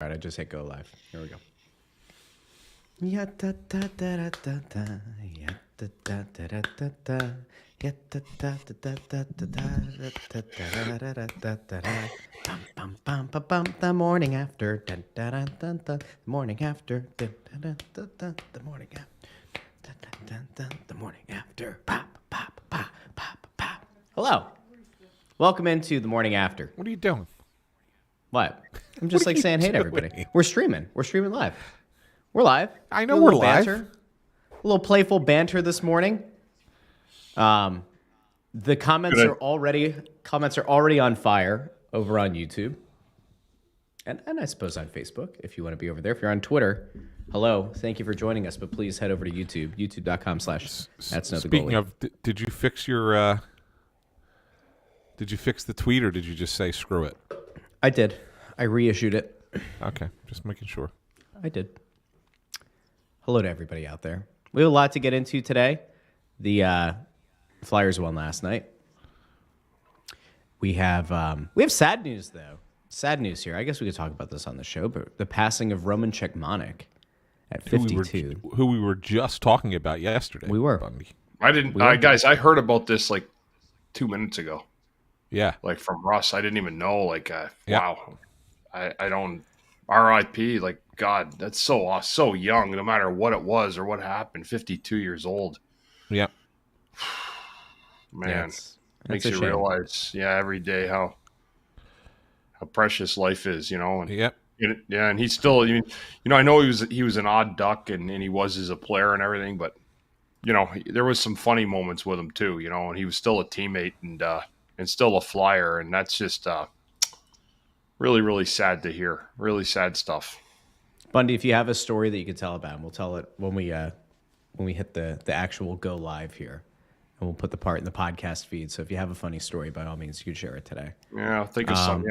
All right, I just hit go live. Here we go. The morning after. The morning after. The morning after. The morning after. Hello. Welcome into the morning after. What are you doing? What? I'm just like saying hey to everybody. We're streaming. We're streaming live. We're live. I know we're live. A little playful banter this morning. The comments are already on fire over on YouTube. And I suppose on Facebook, if you want to be over there. If you're on Twitter, hello. Thank you for joining us. But please head over to YouTube, youtube.com/@Snow The Goalie. Speaking of, did you fix your... Did you fix the tweet or did you just say screw it? I did. I reissued it. Okay, just making sure. I did. Hello to everybody out there. We have a lot to get into today. The Flyers won last night. We have sad news though. Sad news here. I guess we could talk about this on the show, but the passing of Roman Czechmonik at 52. Who we were just talking about yesterday. We were. Bundy. I didn't. Guys, I heard about this like 2 minutes ago. Yeah. Like from Russ. I didn't even know. Like, yeah. Wow. I don't. R.I.P. Like, God, that's so young. No matter what it was or what happened, 52 years old. Yeah. Man, makes you realize, every day how precious life is, And Yep. And he's still, I know he was an odd duck and he was as a player and everything, but there was some funny moments with him too, and he was still a teammate and still a Flyer, and that's just really, really sad to hear. Really sad stuff. Bundy, if you have a story that you could tell about him, we'll tell it when we hit the actual go live here. And we'll put the part in the podcast feed. So if you have a funny story, by all means, you can share it today. Yeah, think of some.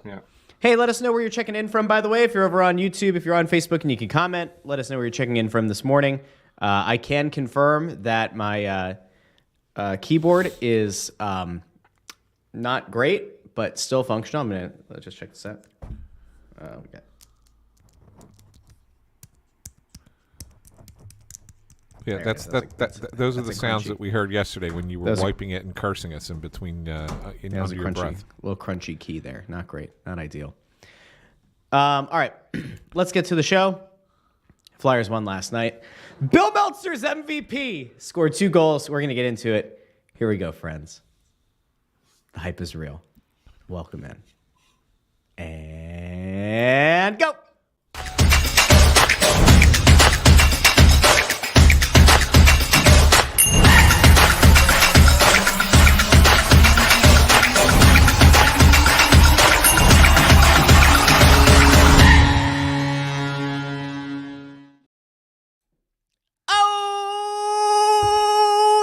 Yeah. Hey, let us know where you're checking in from, by the way. If you're over on YouTube, if you're on Facebook, and you can comment, let us know where you're checking in from this morning. I can confirm that my keyboard is not great, but still functional. Let's just check this out. Okay. Yeah, those are the sounds that we heard yesterday when you were wiping it and cursing us in between under your breath. A little crunchy key there. Not great. Not ideal. All right. Let's get to the show. Flyers won last night. Bill Meltzer's MVP scored 2 goals. We're going to get into it. Here we go, friends. The hype is real. Welcome in. And go.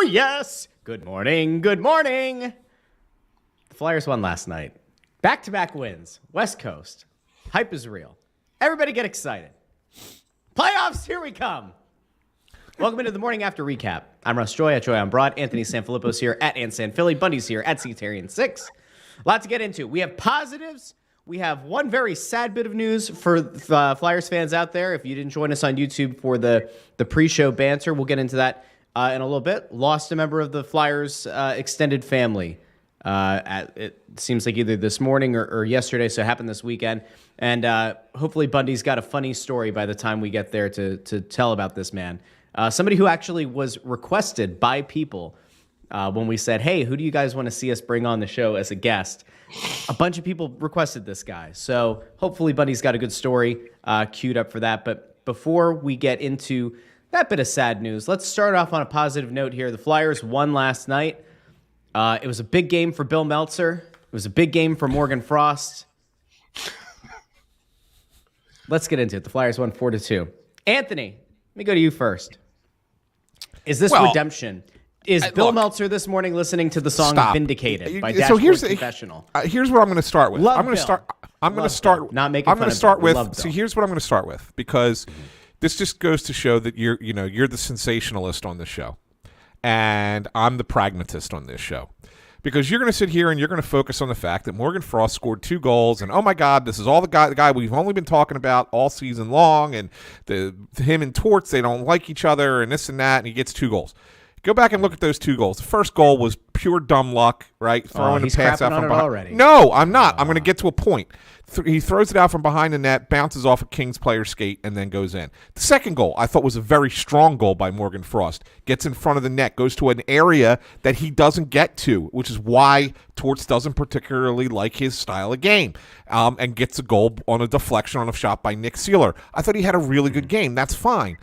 Yes. Good morning. Good morning. The Flyers won last night. Back-to-back wins. West Coast. Hype is real. Everybody get excited. Playoffs, here we come. Welcome into the morning after recap. I'm Russ Joy at Joy on Broad. Anthony SanFilippo's here at SanFilippo. Bundy's here at Therien 6. A lot to get into. We have positives. We have one very sad bit of news for Flyers fans out there. If you didn't join us on YouTube for the pre-show banter, we'll get into that in a little bit. Lost a member of the Flyers extended family. It seems like either this morning or yesterday, so it happened this weekend. And hopefully Bundy's got a funny story by the time we get there to tell about this man. Somebody who actually was requested by people when we said, hey, who do you guys want to see us bring on the show as a guest? A bunch of people requested this guy. So hopefully Bundy's got a good story queued up for that. But before we get into that bit of sad news, let's start off on a positive note here. The Flyers won last night. It was a big game for Bill Meltzer. It was a big game for Morgan Frost. Let's get into it. The Flyers won 4-2. Anthony, let me go to you first. Is this redemption? Is Bill Meltzer this morning listening to the song "Vindicated" by Dashboard Confessional? Here's what I'm going to start with. I'm going to start. See, here's what I'm going to start with, because this just goes to show that you're the sensationalist on the show, and I'm the pragmatist on this show. because you're going to sit here and you're going to focus on the fact that Morgan Frost scored 2 goals, and oh my God, this is all the guy we've only been talking about all season long, and him and Torts, they don't like each other, and this and that, and he gets 2 goals. Go back and look at those 2 goals. The first goal was pure dumb luck, right? Throwing a pass out from behind. Already. No, I'm not. I'm going to get to a point. He throws it out from behind the net, bounces off a Kings player's skate, and then goes in. The second goal, I thought, was a very strong goal by Morgan Frost. Gets in front of the net, goes to an area that he doesn't get to, which is why Torts doesn't particularly like his style of game, and gets a goal on a deflection on a shot by Nick Seeler. I thought he had a really good game. That's fine.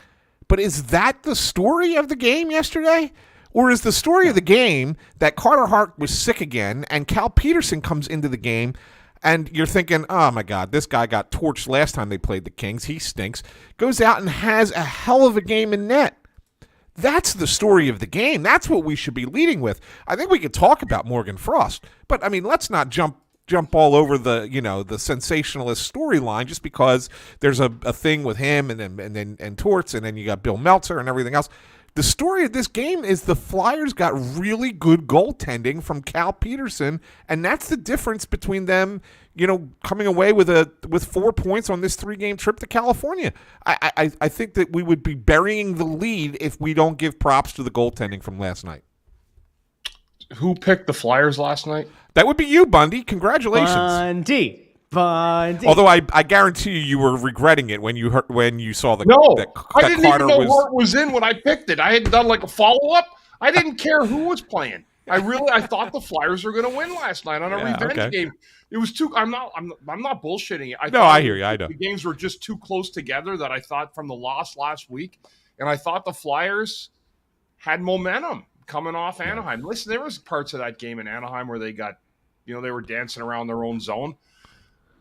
But is that the story of the game yesterday? Or is the story of the game that Carter Hart was sick again and Cal Petersen comes into the game and you're thinking, oh, my God, this guy got torched last time they played the Kings. He stinks. Goes out and has a hell of a game in net. That's the story of the game. That's what we should be leading with. I think we could talk about Morgan Frost. But, I mean, let's not jump all over the sensationalist storyline just because there's a thing with him and Torts, and then you got Bill Meltzer and everything else. The story of this game is the Flyers got really good goaltending from Cal Petersen, and that's the difference between them, coming away with 4 points on this 3-game trip to California. I think that we would be burying the lead if we don't give props to the goaltending from last night. Who picked the Flyers last night? That would be you, Bundy. Congratulations. Bundy. Although I guarantee you were regretting it when you saw the I didn't even know Hart was in when I picked it. I hadn't done like a follow-up. I didn't care who was playing. I thought the Flyers were going to win last night on a revenge game. It was too. I'm not bullshitting. I hear you. I know the games were just too close together that I thought from the loss last week, and I thought the Flyers had momentum coming off Anaheim. Listen, there was parts of that game in Anaheim where they got, they were dancing around their own zone.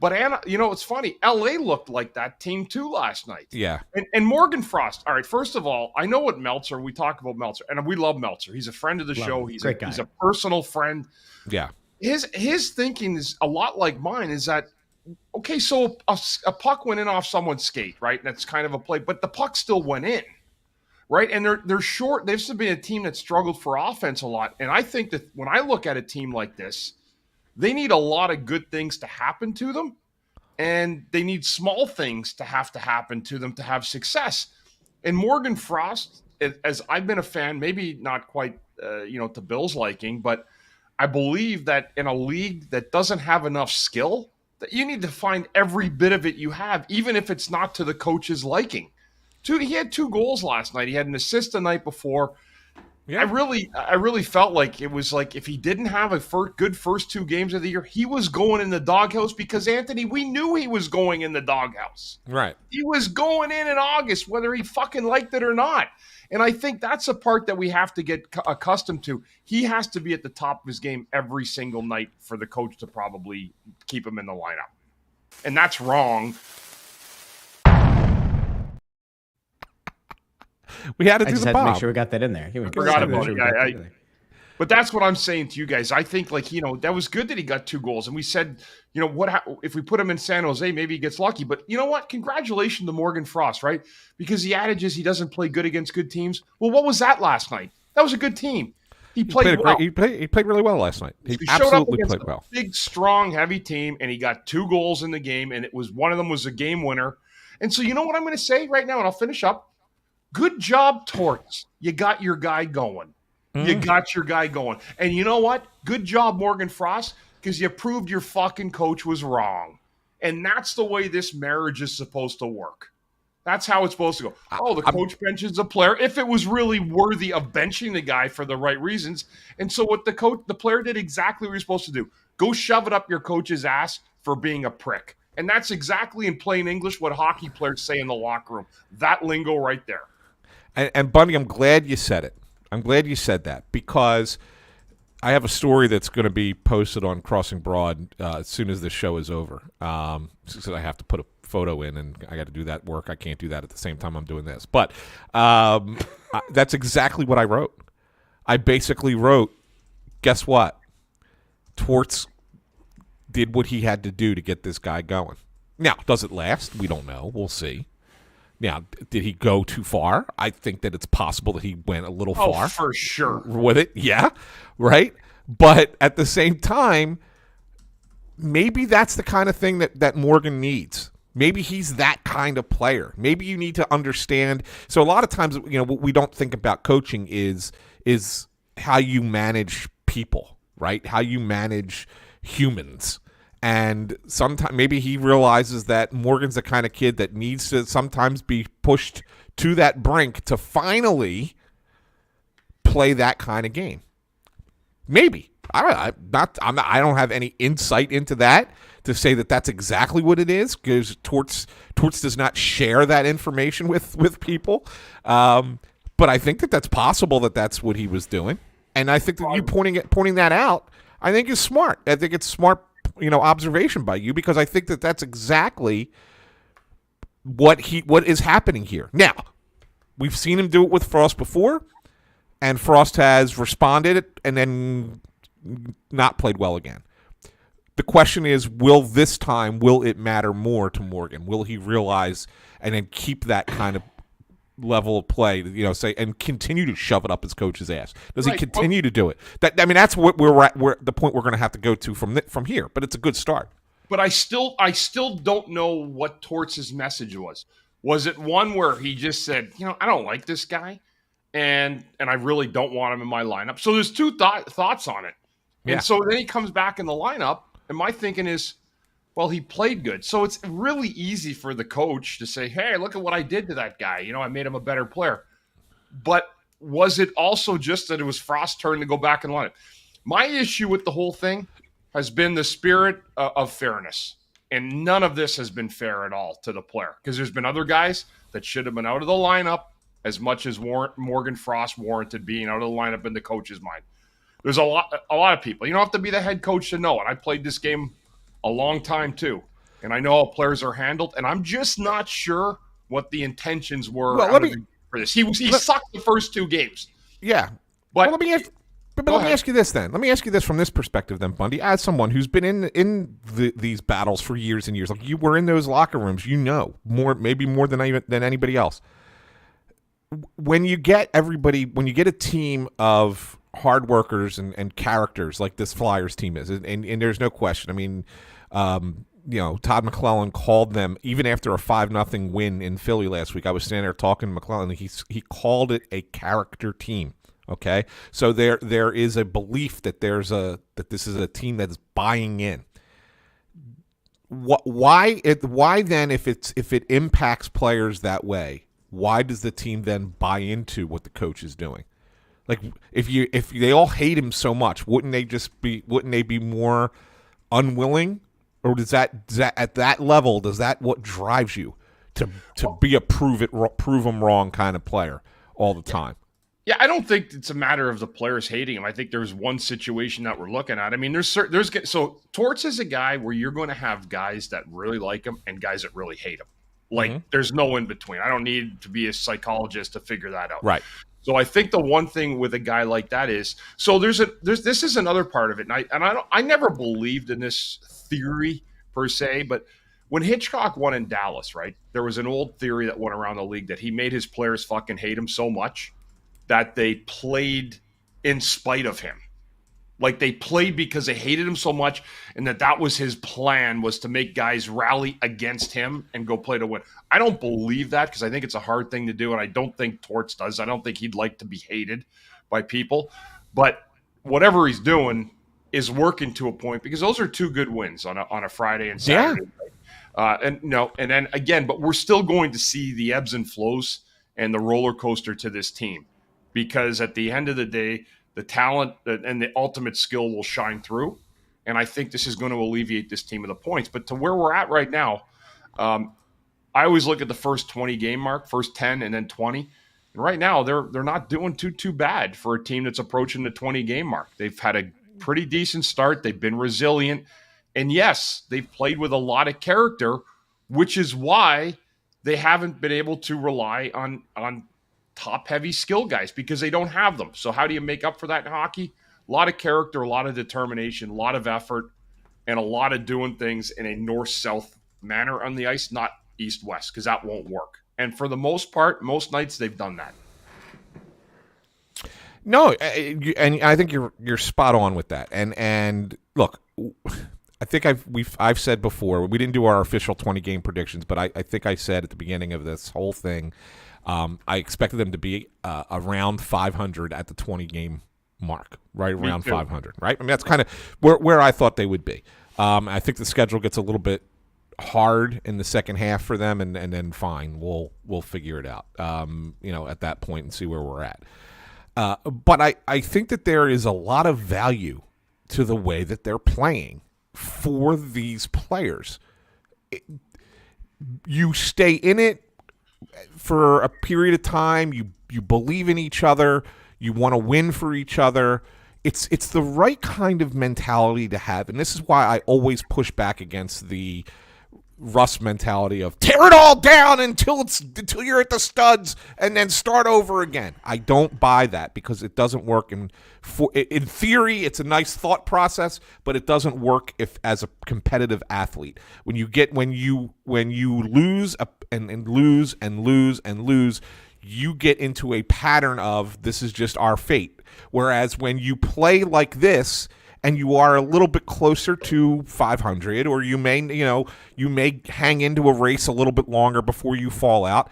But, it's funny. L.A. looked like that team, too, last night. Yeah. And Morgan Frost. All right, first of all, I know what Meltzer, we talk about Meltzer, and we love Meltzer. He's a friend of the show. He's Great guy. He's a personal friend. Yeah. His thinking is a lot like mine, is that, okay, so a puck went in off someone's skate, right? And that's kind of a play, but the puck still went in, right? And they're short. They've been a team that struggled for offense a lot. And I think that when I look at a team like this, they need a lot of good things to happen to them, and they need small things to happen to them to have success. And Morgan Frost, as I've been a fan, maybe not quite, to Bill's liking, but I believe that in a league that doesn't have enough skill, that you need to find every bit of it you have, even if it's not to the coach's liking. He had 2 goals last night. He had an assist the night before. Yeah. I really felt like it was like if he didn't have a good first 2 games of the year, he was going in the doghouse because, Anthony, we knew he was going in the doghouse. Right. He was going in August, whether he fucking liked it or not. And I think that's a part that we have to get accustomed to. He has to be at the top of his game every single night for the coach to probably keep him in the lineup. And that's wrong. We had to do just the had Bob. to make sure we got that in there. I forgot about it. But that's what I'm saying to you guys. I think, that was good that he got 2 goals. And we said, if we put him in San Jose, maybe he gets lucky. But you know what? Congratulations to Morgan Frost, right? Because the adage is he doesn't play good against good teams. Well, what was that last night? That was a good team. He played well. He played really well last night. He absolutely played well. Big, strong, heavy team, and he got 2 goals in the game, and one of them was a game winner. And so you know what I'm going to say right now, and I'll finish up. Good job, Torts. You got your guy going. You got your guy going. And you know what? Good job, Morgan Frost, because you proved your fucking coach was wrong. And that's the way this marriage is supposed to work. That's how it's supposed to go. Oh, the coach benches a player if it was really worthy of benching the guy for the right reasons. And so what the player did exactly what you're supposed to do. Go shove it up your coach's ass for being a prick. And that's exactly in plain English what hockey players say in the locker room. That lingo right there. And Bundy, I'm glad you said it. I'm glad you said that because I have a story that's going to be posted on Crossing Broad as soon as this show is over. So I have to put a photo in, and I got to do that work. I can't do that at the same time I'm doing this. But that's exactly what I wrote. I basically wrote, guess what? Torts did what he had to do to get this guy going. Now, does it last? We don't know. We'll see. Now, did he go too far? I think that it's possible that he went a little far. For sure. With it, yeah, right? But at the same time, maybe that's the kind of thing that Morgan needs. Maybe he's that kind of player. Maybe you need to understand. So a lot of times, what we don't think about coaching is how you manage people, right? How you manage humans. And sometimes maybe he realizes that Morgan's the kind of kid that needs to sometimes be pushed to that brink to finally play that kind of game. Maybe. I don't have any insight into that to say that that's exactly what it is, because Torts does not share that information with people. But I think that that's possible that that's what he was doing. And I think that you pointing that out, I think is smart. I think it's smart, observation by you, because I think that that's exactly what is happening here. Now, we've seen him do it with Frost before, and Frost has responded and then not played well again. The question is, will it matter more to Morgan? Will he realize and then keep that kind of level of play, and continue to shove it up his coach's ass? Does he continue to do it? That's what we're the point we're going to have to go to from here. But it's a good start. But I still don't know what Torts' message was. Was it one where he just said, I don't like this guy, and I really don't want him in my lineup? So there's two thoughts on it. Yeah. And so then he comes back in the lineup, and my thinking is, well, he played good. So it's really easy for the coach to say, hey, look at what I did to that guy. I made him a better player. But was it also just that it was Frost's turn to go back and line it? My issue with the whole thing has been the spirit of fairness. And none of this has been fair at all to the player, because there's been other guys that should have been out of the lineup as much as Morgan Frost warranted being out of the lineup in the coach's mind. There's a lot of people. You don't have to be the head coach to know it. I played this game a long time too, and I know how players are handled, and I'm just not sure what the intentions were for this. He sucked the first two games. Yeah. But let me ask you this then. Let me ask you this from this perspective then, Bundy, as someone who's been in these battles for years and years. Like, you were in those locker rooms, maybe more than anybody else. When you get a team of hard workers and characters like this Flyers team is, and there's no question. Todd McClellan called them, even after a 5-0 win in Philly last week. I was standing there talking to McClellan, and he called it a character team. Okay, so there is a belief that that this is a team that is buying in. Why then, if it impacts players that way, why does the team then buy into what the coach is doing? Like, if they all hate him so much, wouldn't they be more unwilling? Or does that at that level, does that what drives you to be a prove them wrong kind of player all the time? Yeah, I don't think it's a matter of the players hating him. I think there's one situation that we're looking at. So Torts is a guy where you're going to have guys that really like him and guys that really hate him. Like, there's no in between. I don't need to be a psychologist to figure that out. Right. So I think the one thing with a guy like that is, so this is another part of it. And I never believed in this theory per se, but when Hitchcock won in Dallas, right, there was an old theory that went around the league that he made his players fucking hate him so much that they played in spite of him. Like, they played because they hated him so much, and that was his plan, was to make guys rally against him and go play to win. I don't believe that, because I think it's a hard thing to do, and I don't think Torts does. I don't think he'd like to be hated by people. But whatever he's doing is working to a point, because those are two good wins on a Friday and Saturday. Yeah. And then again, but we're still going to see the ebbs and flows and the roller coaster to this team, because at the end of the day, the talent and the ultimate skill will shine through. And I think this is going to alleviate this team of the points. But to where we're at right now, I always look at the first 20 game mark, first 10 and then 20. And right now, they're not doing too bad for a team that's approaching the 20 game mark. They've had a pretty decent start. They've been resilient. And yes, they've played with a lot of character, which is why they haven't been able to rely on top-heavy skill guys, because they don't have them. So how do you make up for that in hockey? A lot of character, a lot of determination, a lot of effort, and a lot of doing things in a north-south manner on the ice, not east-west, because that won't work. And for the most part, most nights they've done that. No, and I think you're spot on with that. And look, I think I've said before, we didn't do our official 20 game predictions, but I think I said at the beginning of this whole thing, I expected them to be around 500 at the 20 game mark, right around 500, right? I mean, that's kind of where I thought they would be. I think the schedule gets a little bit hard in the second half for them, and then fine, we'll figure it out, at that point and see where we're at. But I think that there is a lot of value to the way that they're playing for these players. You stay in it for a period of time. You believe in each other. You want to win for each other. It's the right kind of mentality to have, and this is why I always push back against the Russ mentality of tear it all down until you're at the studs and then start over again. I don't buy that because it doesn't work. In theory, it's a nice thought process, but it doesn't work as a competitive athlete. When you lose and lose and lose and lose, you get into a pattern of this is just our fate. Whereas when you play like this, and you are a little bit closer to 500, or you may hang into a race a little bit longer before you fall out.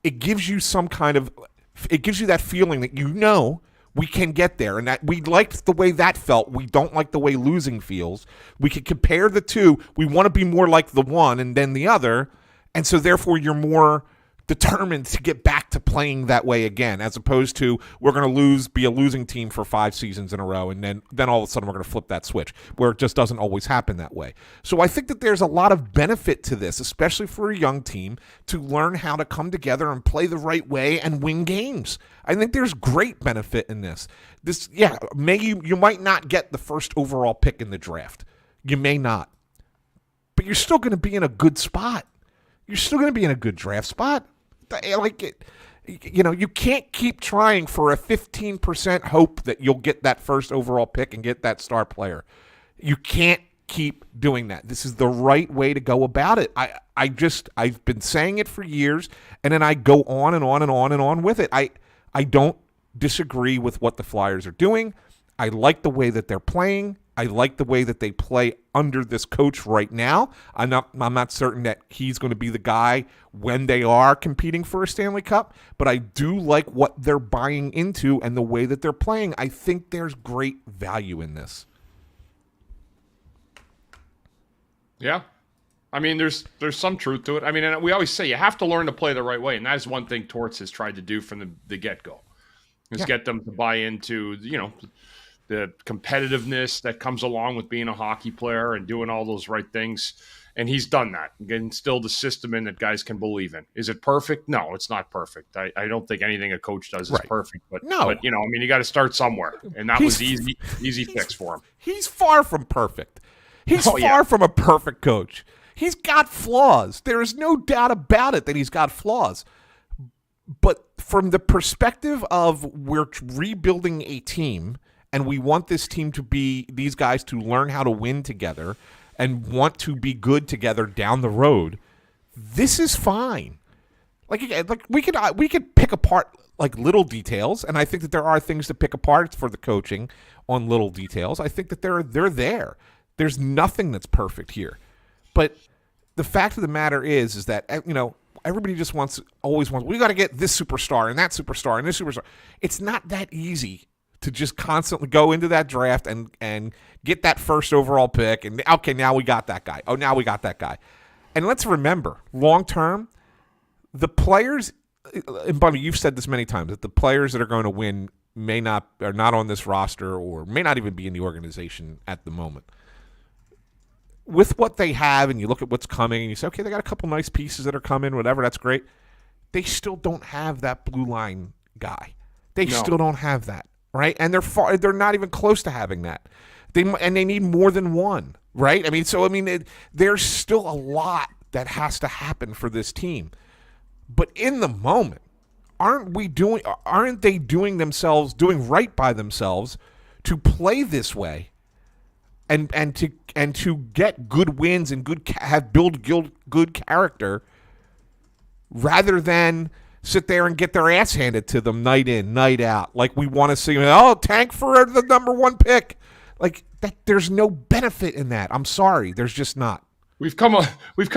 It gives you that feeling that we can get there, and that we liked the way that felt. We don't like the way losing feels. We can compare the two. We want to be more like the one and then the other, and so therefore you're more determined to get back to playing that way again, as opposed to we're going to be a losing team for 5 seasons in a row, and then all of a sudden we're going to flip that switch, where it just doesn't always happen that way. So I think that there's a lot of benefit to this, especially for a young team, to learn how to come together and play the right way and win games. I think there's great benefit in this. You might not get the first overall pick in the draft. You may not. But you're still going to be in a good spot. You're still going to be in a good draft spot. You can't keep trying for a 15% hope that you'll get that first overall pick and get that star player. You can't keep doing that. This is the right way to go about it. I've been saying it for years, and then I go on and on and on and on with it. I don't disagree with what the Flyers are doing. I like the way that they're playing. I like the way that they play under this coach right now. I'm not certain that he's going to be the guy when they are competing for a Stanley Cup, but I do like what they're buying into and the way that they're playing. I think there's great value in this. Yeah. I mean, there's some truth to it. I mean, and we always say you have to learn to play the right way, and that is one thing Torts has tried to do from the get-go, is get them to buy into, the competitiveness that comes along with being a hockey player and doing all those right things. And he's done that, instilled a system in that guys can believe in. Is it perfect? No, it's not perfect. I don't think anything a coach does is perfect. But you got to start somewhere. And that was easy fix for him. He's far from perfect. He's far from a perfect coach. He's got flaws. There is no doubt about it that he's got flaws. But from the perspective of we're rebuilding a team, and we want this team to be these guys to learn how to win together and want to be good together down the road, this is fine. Like we could pick apart like little details, and I think that there are things to pick apart for the coaching on little details. I think that they're there. There's nothing that's perfect here. But the fact of the matter is that everybody just always wants, we got to get this superstar and that superstar and this superstar. It's not that easy to just constantly go into that draft and get that first overall pick and, okay, now we got that guy. Oh, now we got that guy. And let's remember, long term, the players, and Bundy, you've said this many times, that the players that are going to win are not on this roster or may not even be in the organization at the moment. With what they have, and you look at what's coming, and you say, okay, they got a couple nice pieces that are coming, whatever, that's great. They still don't have that blue line guy. They still don't have that. Right, and they're not even close to having that. They need more than one. Right, there's still a lot that has to happen for this team. But in the moment, aren't they doing right by themselves to play this way, and to get good wins and build good character, rather than sit there and get their ass handed to them night in, night out. Like we want to see, oh, tank for the number 1 pick. Like that, there's no benefit in that. I'm sorry, there's just not. We've come a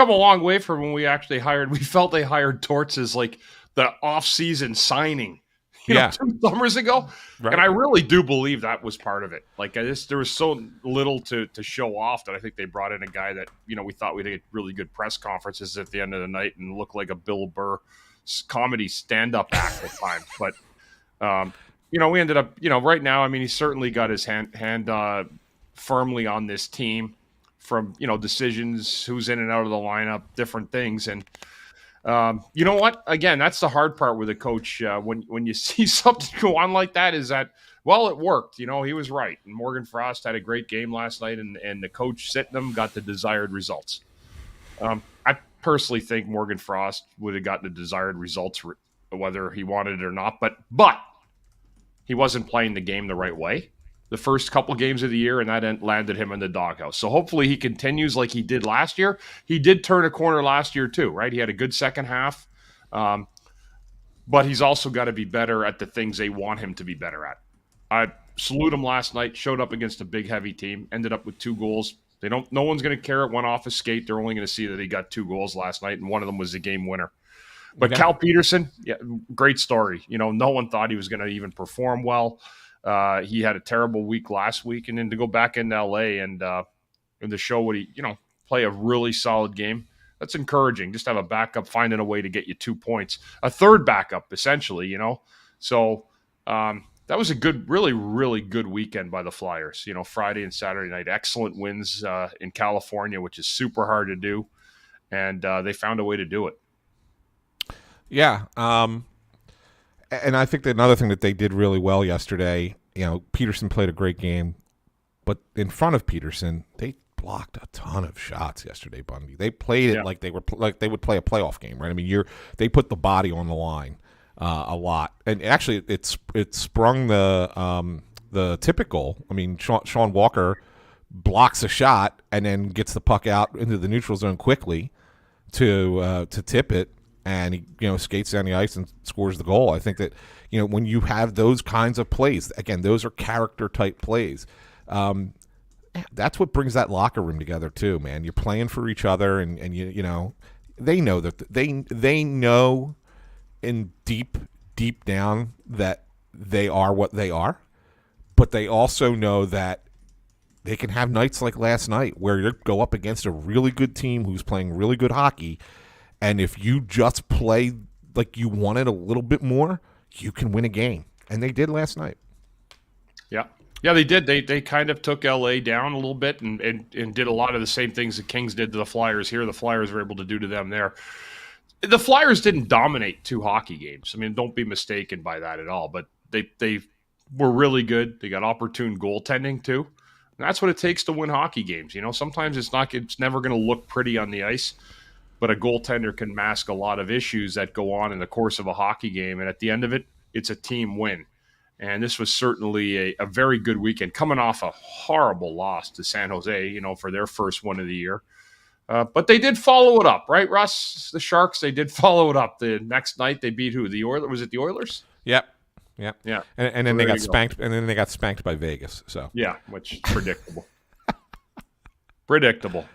long way from when we actually hired. We felt they hired Torts as like the off-season signing, you know, 2 summers ago. Right. And I really do believe that was part of it. Like there was so little to show off that I think they brought in a guy that, you know, we thought we'd get really good press conferences at the end of the night and look like a Bill Burr comedy stand-up act at times. But, you know, we ended up, you know, right now, I mean, he's certainly got his hand firmly on this team from, you know, decisions, who's in and out of the lineup, different things. And, you know what? Again, that's the hard part with a coach. When you see something go on like that, is that, well, it worked. You know, he was right. And Morgan Frost had a great game last night, and the coach sitting them got the desired results. I personally think Morgan Frost would have gotten the desired results whether he wanted it or not. But he wasn't playing the game the right way the first couple games of the year, and that landed him in the doghouse. So hopefully he continues like he did last year. He did turn a corner last year too, right? He had a good second half, but he's also got to be better at the things they want him to be better at. I salute him last night, showed up against a big, heavy team, ended up with 2 goals. No one's going to care it went off his skate. They're only going to see that he got 2 goals last night, and one of them was the game winner. But okay. Cal Petersen, yeah, great story. You know, no one thought he was going to even perform well. He had a terrible week last week, and then to go back into LA and to show what he, you know, play a really solid game. That's encouraging. Just have a backup finding a way to get you 2 points, a third backup essentially, you know. So that was a good, really, really good weekend by the Flyers. You know, Friday and Saturday night, excellent wins in California, which is super hard to do, and they found a way to do it. Yeah, and I think that another thing that they did really well yesterday, you know, Petersen played a great game, but in front of Petersen, they blocked a ton of shots yesterday, Bundy. They played it like they would play a playoff game, right? I mean, they put the body on the line a lot, and actually, it sprung the typical. I mean, Sean Walker blocks a shot and then gets the puck out into the neutral zone quickly to tip it. And he, you know, skates down the ice and scores the goal. I think that, you know, when you have those kinds of plays, again, those are character type plays. That's what brings that locker room together too, man. You're playing for each other, and you know, they know that they know in deep down that they are what they are, but they also know that they can have nights like last night where you go up against a really good team who's playing really good hockey. And if you just play like you wanted a little bit more, you can win a game. And they did last night. Yeah. Yeah, they did. They kind of took LA down a little bit and did a lot of the same things the Kings did to the Flyers here. The Flyers were able to do to them there. The Flyers didn't dominate 2 hockey games. I mean, don't be mistaken by that at all. But they were really good. They got opportune goaltending too. And that's what it takes to win hockey games. You know, sometimes it's never going to look pretty on the ice. But a goaltender can mask a lot of issues that go on in the course of a hockey game. And at the end of it, it's a team win. And this was certainly a very good weekend, coming off a horrible loss to San Jose, you know, for their first one of the year. But they did follow it up, right, Russ? The Sharks, they did follow it up. The next night, they beat who? The Oilers? Was it the Oilers? Yep. Yeah. And then they got spanked. And then they got spanked by Vegas. So yeah, which predictable. Predictable.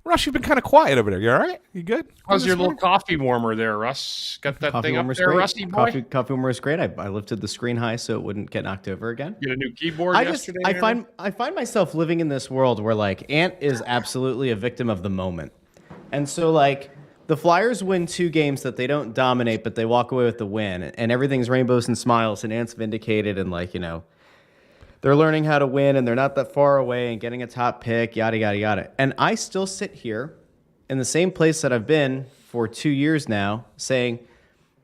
Russ, you've been kind of quiet over there. You all right? You good? How's your little coffee warmer there, Russ? Got that thing up there, great. Rusty boy? Coffee warmer is great. I lifted the screen high so it wouldn't get knocked over again. Get a new keyboard yesterday? I find myself living in this world where, like, Ant is absolutely a victim of the moment. And so, like, the Flyers win 2 games that they don't dominate, but they walk away with the win. And everything's rainbows and smiles, and Ant's vindicated, and, like, you know, they're learning how to win, and they're not that far away and getting a top pick, yada, yada, yada. And I still sit here in the same place that I've been for 2 years now saying,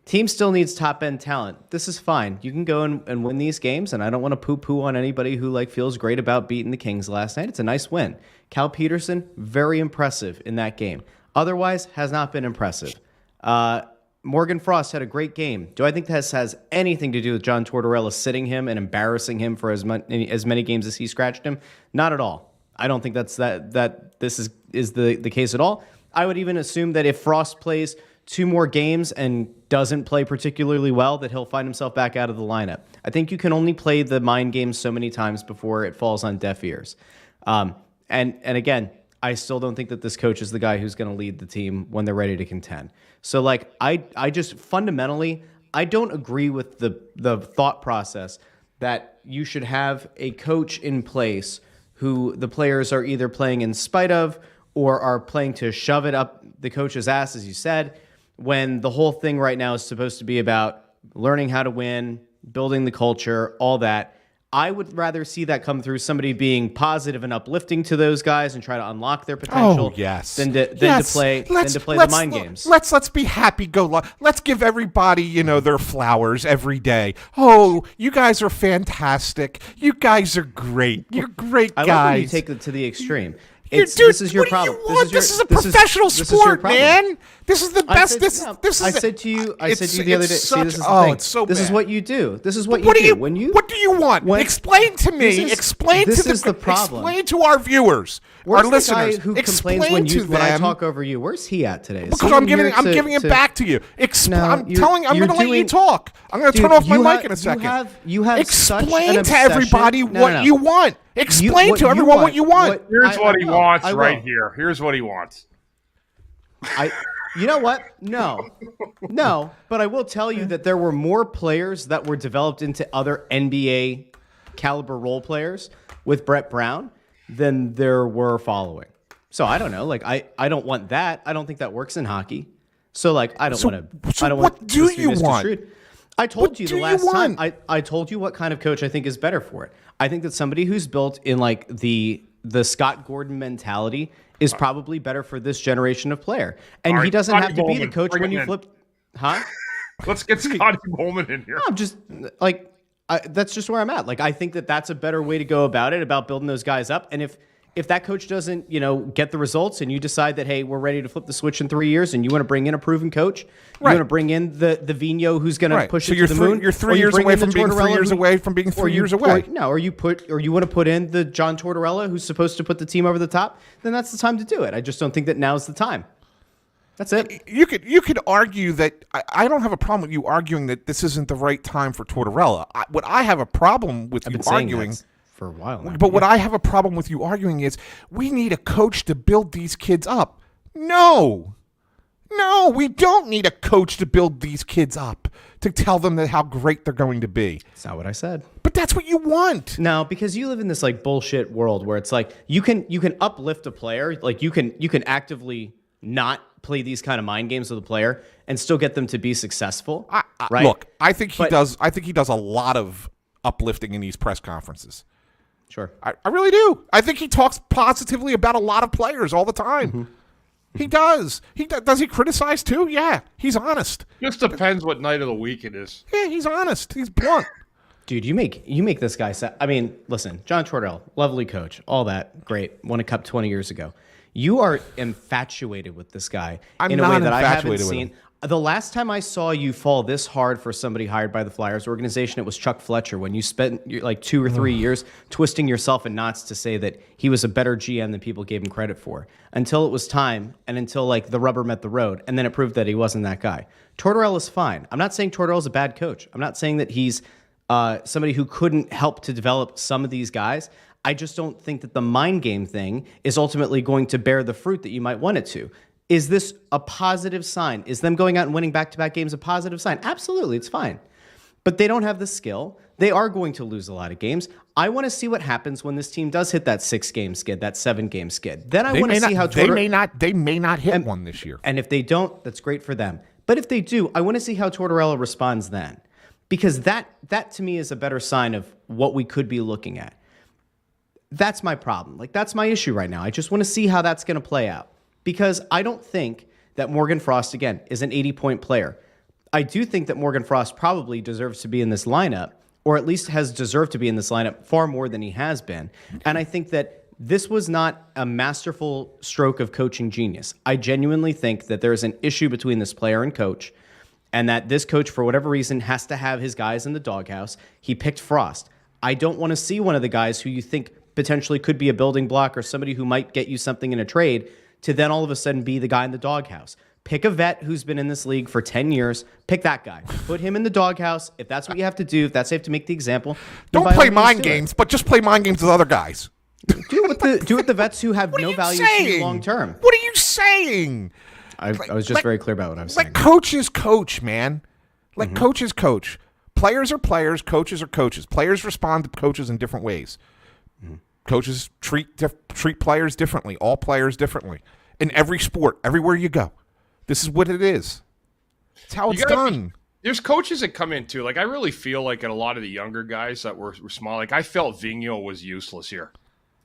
team still needs top-end talent. This is fine. You can go and win these games, and I don't want to poo-poo on anybody who, like, feels great about beating the Kings last night. It's a nice win. Cal Petersen, very impressive in that game. Otherwise, has not been impressive. Morgan Frost had a great game. Do I think this has anything to do with John Tortorella sitting him and embarrassing him for as many games as he scratched him? Not at all. I don't think that this is the case at all. I would even assume that if Frost plays 2 more games and doesn't play particularly well, that he'll find himself back out of the lineup. I think you can only play the mind game so many times before it falls on deaf ears. And again, I still don't think that this coach is the guy who's going to lead the team when they're ready to contend. So like, I just fundamentally, I don't agree with the thought process that you should have a coach in place who the players are either playing in spite of or are playing to shove it up the coach's ass, as you said, when the whole thing right now is supposed to be about learning how to win, building the culture, all that. I would rather see that come through somebody being positive and uplifting to those guys and try to unlock their potential. Oh, yes. Than to play the mind games. Let's be happy go lucky. Let's give everybody, their flowers every day. Oh, you guys are fantastic. You guys are great. You're great guys. I like when you take it to the extreme. Dude, this is your problem. This is a professional sport, man. This is the best. I said to you the other day. See, this is the thing. It's so bad. This is what you do. This is what you do. What do you want? Explain to me. Explain to our viewers, Where's our listeners. The guy who complains when I talk over you? Where's he at today? Because I'm giving it back to you. I'm going to let you talk. I'm going to turn off my mic in a second. You have explain to everybody what you want. Explain to everyone what you want. Here's what he wants right here. Here's what he wants. You know what? No, but I will tell you that there were more players that were developed into other NBA caliber role players with Brett Brown than there were following. So I don't know. Like I don't want that. I don't think that works in hockey. So like I don't want to. I don't want. What do you want? I told you the last time. I told you what kind of coach I think is better for it. I think that somebody who's built in like the Scott Gordon mentality is probably better for this generation of player. And he doesn't have to be the coach when you flip. Huh? Let's get Scotty Bowman in here. No, I'm just like, that's just where I'm at. Like, I think that that's a better way to go about it, about building those guys up. And if that coach doesn't, get the results and you decide that, hey, we're ready to flip the switch in 3 years and you want to bring in a proven coach, you want to bring in the Vigneault who's going to push it to the moon. You're 3 years away from being 3 years away from being 3 years away. Or you want to put in the John Tortorella who's supposed to put the team over the top, then that's the time to do it. I just don't think that now's the time. That's it. You could argue that I don't have a problem with you arguing that this isn't the right time for Tortorella. What I have a problem with you arguing for a while now. But what I have a problem with you arguing is we need a coach to build these kids up. No, we don't need a coach to build these kids up, to tell them that how great they're going to be. That's not what I said. But that's what you want. No, because you live in this like bullshit world where it's like you can uplift a player, like you can actively not play these kind of mind games with a player and still get them to be successful. Right? Look, I think he does a lot of uplifting in these press conferences. Sure. I really do. I think he talks positively about a lot of players all the time. Mm-hmm. He does. Does he criticize too? Yeah. He's honest. Just depends what night of the week it is. Yeah, he's honest. He's blunt. Dude, you make this guy I mean, listen, John Tortorella, lovely coach, all that, great. Won a cup 20 years ago. You are infatuated with this guy in a way that I haven't seen. The last time I saw you fall this hard for somebody hired by the Flyers organization, it was Chuck Fletcher, when you spent like 2 or 3 years twisting yourself in knots to say that he was a better GM than people gave him credit for, until it was time and until like the rubber met the road, and then it proved that he wasn't that guy. Tortorella's fine. I'm not saying Tortorella's a bad coach. I'm not saying that he's somebody who couldn't help to develop some of these guys. I just don't think that the mind game thing is ultimately going to bear the fruit that you might want it to. Is this a positive sign? Is them going out and winning back-to-back games a positive sign? Absolutely, it's fine. But they don't have the skill. They are going to lose a lot of games. I want to see what happens when this team does hit that 6-game skid, that 7-game skid. Then I want to see how they may not hit one this year. And if they don't, that's great for them. But if they do, I want to see how Tortorella responds then. Because that to me is a better sign of what we could be looking at. That's my problem. Like, that's my issue right now. I just want to see how that's going to play out. Because I don't think that Morgan Frost, again, is an 80-point player. I do think that Morgan Frost probably deserves to be in this lineup, or at least has deserved to be in this lineup far more than he has been. And I think that this was not a masterful stroke of coaching genius. I genuinely think that there's an issue between this player and coach, and that this coach, for whatever reason, has to have his guys in the doghouse. He picked Frost. I don't want to see one of the guys who you think potentially could be a building block or somebody who might get you something in a trade to then all of a sudden be the guy in the doghouse. Pick a vet who's been in this league for 10 years. Pick that guy. Put him in the doghouse. If that's what you have to do, if that's safe to make the example. Don't play mind games, but just play mind games with other guys. Do it with the vets who have no value to you long term. What are you saying? I was just very clear about what I was saying. Like coaches coach, man. Like coaches coach. Players are players. Coaches are coaches. Players respond to coaches in different ways. Coaches treat players differently. All players differently. In every sport, everywhere you go. This is what it is. It's how it's done. There's coaches that come in too. Like I really feel like at a lot of the younger guys that were small, like I felt Vigneault was useless here.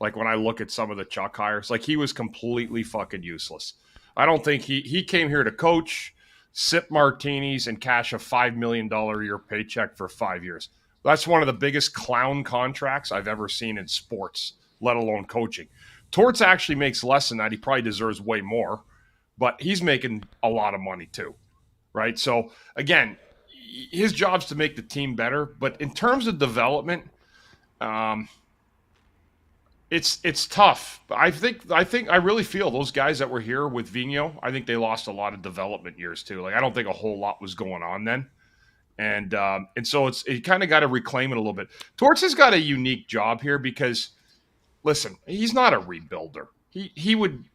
Like when I look at some of the Chuck hires, like he was completely fucking useless. I don't think he came here to coach, sip martinis, and cash a $5 million a year paycheck for 5 years. That's one of the biggest clown contracts I've ever seen in sports, let alone coaching. Torts actually makes less than that. He probably deserves way more, but he's making a lot of money too, right? So again, his job's to make the team better, but in terms of development, it's tough. I really feel those guys that were here with Vigneault, I think they lost a lot of development years too. Like I don't think a whole lot was going on then. And so you kind of got to reclaim it a little bit. Torts has got a unique job here because listen, he's not a rebuilder.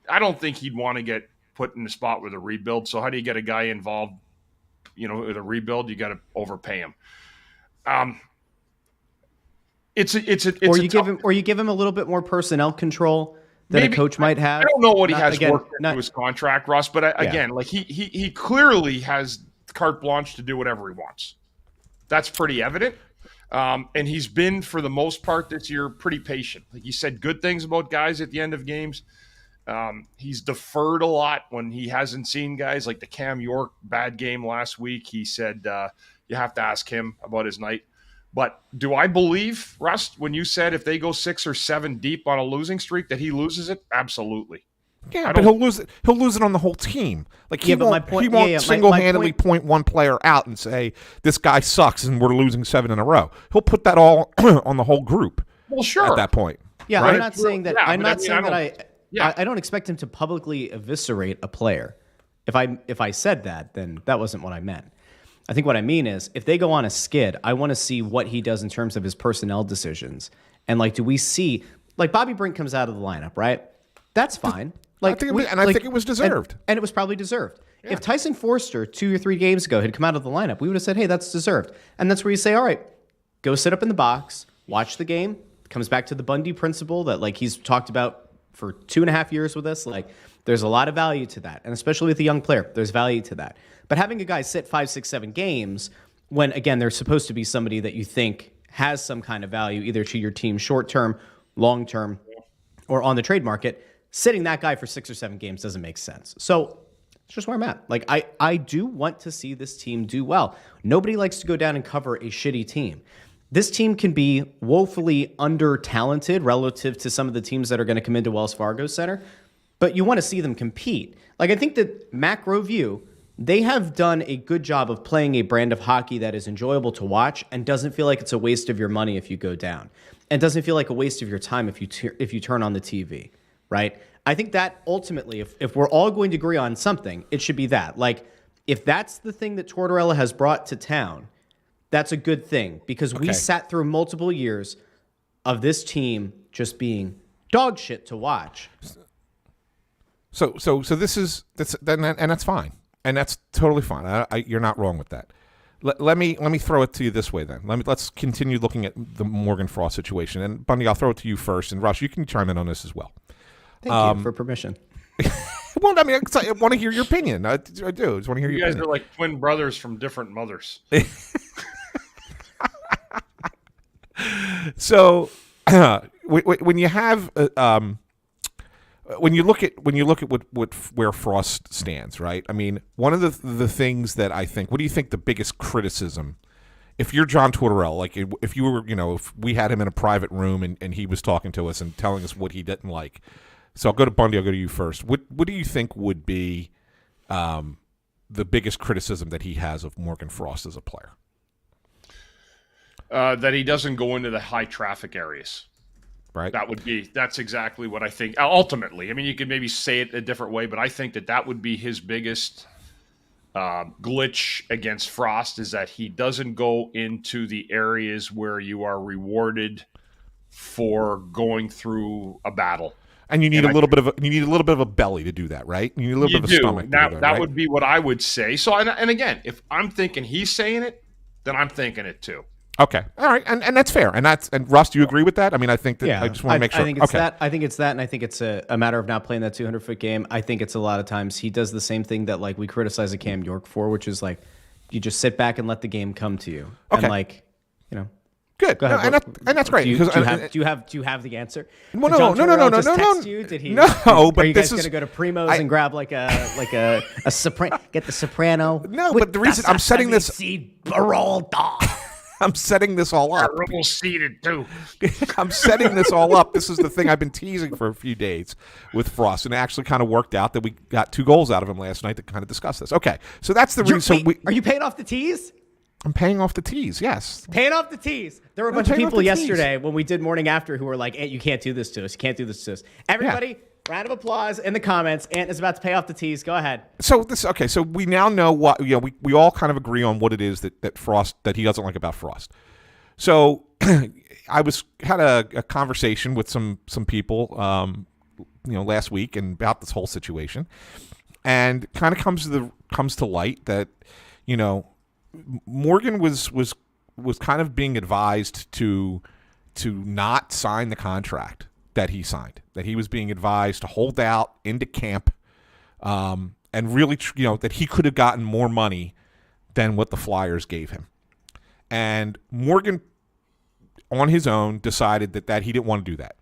I don't think he'd want to get put in the spot with a rebuild. So how do you get a guy involved, with a rebuild? You got to overpay him. Or you give him a little bit more personnel control than a coach might have. I don't know what he has worked into his contract, Russ, but again, like he clearly has carte blanche to do whatever he wants. That's pretty evident. And he's been, for the most part this year, pretty patient. Like he said good things about guys at the end of games. He's deferred a lot when he hasn't seen guys, like the Cam York bad game last week. He said you have to ask him about his night. But do I believe, Russ, when you said if they go 6 or 7 deep on a losing streak that he loses it? Absolutely. Yeah, but he'll lose it. He'll lose it on the whole team. Like he won't single-handedly point one player out and say this guy sucks and we're losing 7 in a row. He'll put that all on the whole group. Well, sure. At that point. Yeah, right? I'm not saying that. I don't expect him to publicly eviscerate a player. If I said that, then that wasn't what I meant. I think what I mean is if they go on a skid, I want to see what he does in terms of his personnel decisions. And like, do we see, like Bobby Brink comes out of the lineup, right? That's fine. Like, I think it was deserved. And it was probably deserved. Yeah. If Tyson Forster 2 or 3 games ago had come out of the lineup, we would have said, hey, that's deserved. And that's where you say, all right, go sit up in the box, watch the game. Comes back to the Bundy principle that like he's talked about for 2.5 years with us. Like there's a lot of value to that. And especially with a young player, there's value to that. But having a guy sit 5, 6, 7 games when, again, they're supposed to be somebody that you think has some kind of value either to your team short-term, long-term, or on the trade market, sitting that guy for 6 or 7 games doesn't make sense. So it's just where I'm at. Like I do want to see this team do well. Nobody likes to go down and cover a shitty team. This team can be woefully under-talented relative to some of the teams that are going to come into Wells Fargo Center, but you want to see them compete. Like I think that macro view, they have done a good job of playing a brand of hockey that is enjoyable to watch and doesn't feel like it's a waste of your money if you go down. And doesn't feel like a waste of your time if you turn on the TV, right? I think that ultimately, if we're all going to agree on something, it should be that. Like, if that's the thing that Tortorella has brought to town, that's a good thing because we sat through multiple years of this team just being dog shit to watch. So that's fine. And that's totally fine. You're not wrong with that. Let me throw it to you this way then. Let's continue looking at the Morgan Frost situation. And Bundy, I'll throw it to you first, and Russ, you can chime in on this as well. Thank you for permission. Well, I mean, I want to hear your opinion. I do. I just want to hear your opinion. You guys are like twin brothers from different mothers. So, when you have when you look at where Frost stands, right? I mean, one of the things that I think, what do you think the biggest criticism, if you're John Tortorella, like if you were, if we had him in a private room and he was talking to us and telling us what he didn't like. So I'll go to Bundy, I'll go to you first. What do you think would be the biggest criticism that he has of Morgan Frost as a player? That he doesn't go into the high traffic areas. Right. That's exactly what I think. Ultimately, I mean, you could maybe say it a different way, but I think that would be his biggest glitch against Frost is that he doesn't go into the areas where you are rewarded for going through a battle. And you need a little bit of a belly to do that, right? You need a little bit of a stomach. That would be what I would say. So, and again, if I'm thinking he's saying it, then I'm thinking it too. Okay, all right, and that's fair. And Russ, do you agree with that? I mean, I think that. Yeah, I just want to make sure. I think it's that. I think it's that, and I think it's a matter of not playing that 200-foot game. I think it's a lot of times he does the same thing that like we criticize a Cam York for, which is like you just sit back and let the game come to you. Okay. And like, you know. Good, Go ahead. and that's great. Do you have the answer? Well, Did John Tortorella just no. text you? Did he? No, but are you guys this is gonna go to Primo's and grab like a soprano? Get the soprano. No, but the reason I'm setting this. Seed barrel dog. I'm setting this all up. Terrible seated too. I'm setting this all up. This is the thing I've been teasing for a few days with Frost, and it actually kind of worked out that we got 2 goals out of him last night to kind of discuss this. Okay, so that's the reason. Are you paying off the tees? I'm paying off the tees, yes. Paying off the tees. There were a bunch of people yesterday when we did Morning After who were like, hey, you can't do this to us. You can't do this to us. Everybody, round of applause in the comments. Ant is about to pay off the tees. Go ahead. So we now know what, we all kind of agree on what it is that Frost, that he doesn't like about Frost. So I had a conversation with some people, last week and about this whole situation, and kind of comes to light that, Morgan was kind of being advised to not sign the contract that he signed. That he was being advised to hold out into camp, and really, that he could have gotten more money than what the Flyers gave him. And Morgan, on his own, decided that he didn't want to do that.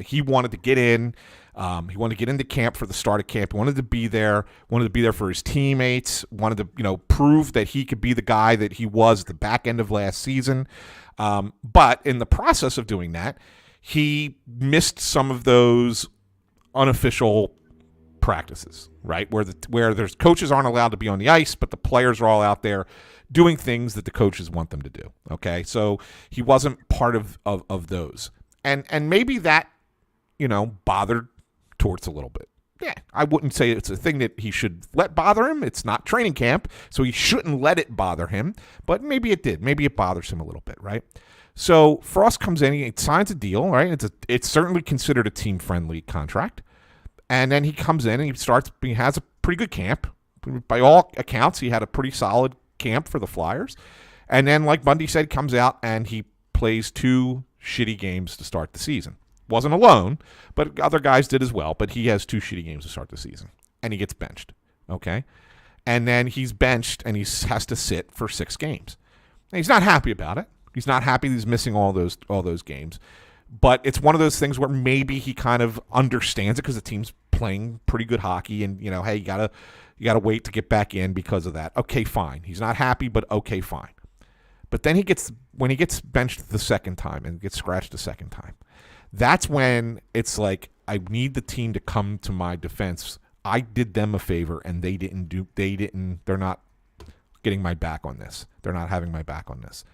He wanted to get in. He wanted to get into camp for the start of camp. He wanted to be there. Wanted to be there for his teammates. Wanted to, prove that he could be the guy that he was at the back end of last season. But in the process of doing that, he missed some of those unofficial practices, right? Where there's coaches aren't allowed to be on the ice, but the players are all out there doing things that the coaches want them to do. Okay, so he wasn't part of those. And maybe that, bothered Torts a little bit. Yeah, I wouldn't say it's a thing that he should let bother him. It's not training camp, so he shouldn't let it bother him. But maybe it did. Maybe it bothers him a little bit, right? So Frost comes in, he signs a deal, right? It's certainly considered a team-friendly contract. And then he comes in and he has a pretty good camp. By all accounts, he had a pretty solid camp for the Flyers. And then, like Bundy said, comes out and he plays 2 shitty games to start the season. Wasn't alone, but other guys did as well. But he has 2 shitty games to start the season, and he gets benched. Okay, and then he's benched, and he has to sit for 6 games. And he's not happy about it. He's not happy he's missing all those games. But it's one of those things where maybe he kind of understands it because the team's playing pretty good hockey, and hey, you gotta wait to get back in because of that. Okay, fine. He's not happy, but okay, fine. But then when he gets benched the second time and gets scratched the second time, that's when it's like, I need the team to come to my defense. I did them a favor and they're not getting my back on this. They're not having my back on this.